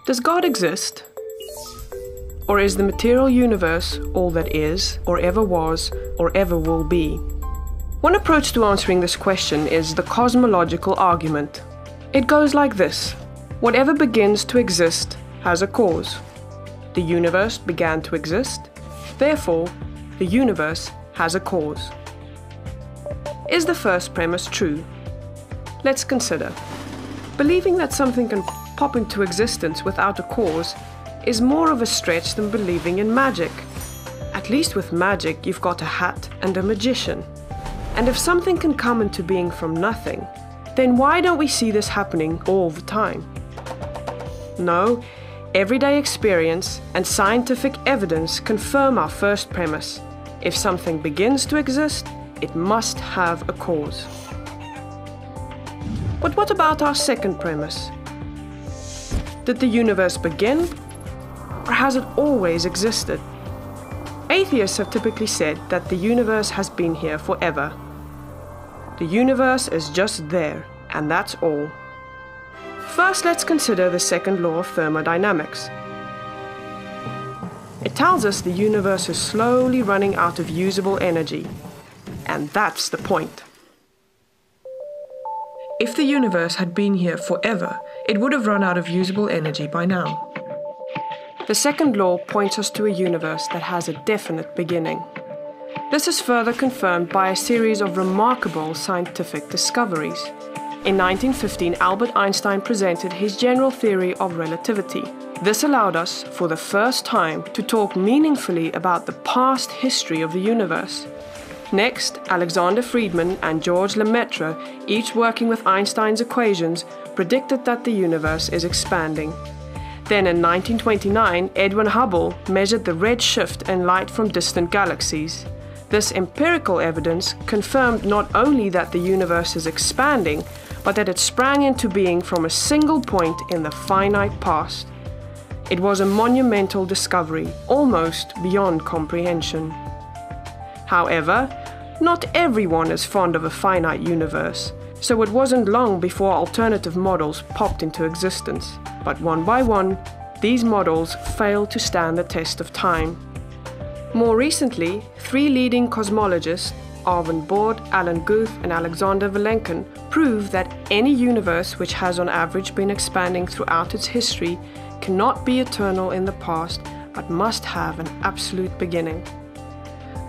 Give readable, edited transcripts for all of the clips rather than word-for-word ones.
Does God exist? Or is the material universe all that is, or ever was, or ever will be? One approach to answering this question is the cosmological argument. It goes like this: whatever begins to exist has a cause. The universe began to exist, therefore, the universe has a cause. Is the first premise true? Let's consider. Believing that something can pop into existence without a cause is more of a stretch than believing in magic. At least with magic, you've got a hat and a magician. And if something can come into being from nothing, then why don't we see this happening all the time? No, everyday experience and scientific evidence confirm our first premise. If something begins to exist, it must have a cause. But what about our second premise? Did the universe begin, or has it always existed? Atheists have typically said that the universe has been here forever. The universe is just there, and that's all. First, let's consider the second law of thermodynamics. It tells us the universe is slowly running out of usable energy. And that's the point. If the universe had been here forever, it would have run out of usable energy by now. The second law points us to a universe that has a definite beginning. This is further confirmed by a series of remarkable scientific discoveries. In 1915, Albert Einstein presented his general theory of relativity. This allowed us, for the first time, to talk meaningfully about the past history of the universe. Next, Alexander Friedmann and George Lemaitre, each working with Einstein's equations, predicted that the universe is expanding. Then in 1929, Edwin Hubble measured the red shift in light from distant galaxies. This empirical evidence confirmed not only that the universe is expanding, but that it sprang into being from a single point in the finite past. It was a monumental discovery, almost beyond comprehension. However, not everyone is fond of a finite universe, so it wasn't long before alternative models popped into existence. But one by one, these models failed to stand the test of time. More recently, three leading cosmologists, Arvin Bord, Alan Guth, and Alexander Vilenkin, prove that any universe which has on average been expanding throughout its history cannot be eternal in the past, but must have an absolute beginning.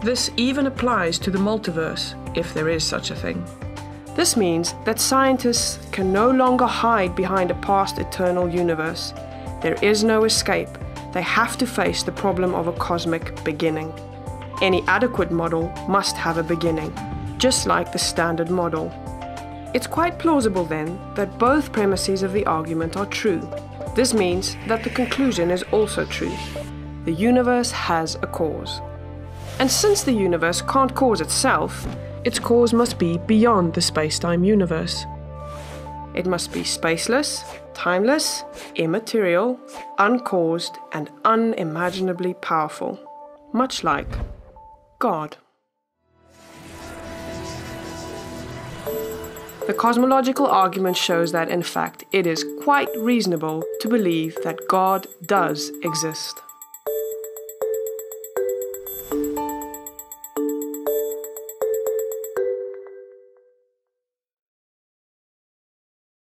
This even applies to the multiverse, if there is such a thing. This means that scientists can no longer hide behind a past eternal universe. There is no escape. They have to face the problem of a cosmic beginning. Any adequate model must have a beginning, just like the standard model. It's quite plausible then that both premises of the argument are true. This means that the conclusion is also true. The universe has a cause. And since the universe can't cause itself, its cause must be beyond the space-time universe. It must be spaceless, timeless, immaterial, uncaused, and unimaginably powerful, much like God. The cosmological argument shows that, in fact, it is quite reasonable to believe that God does exist.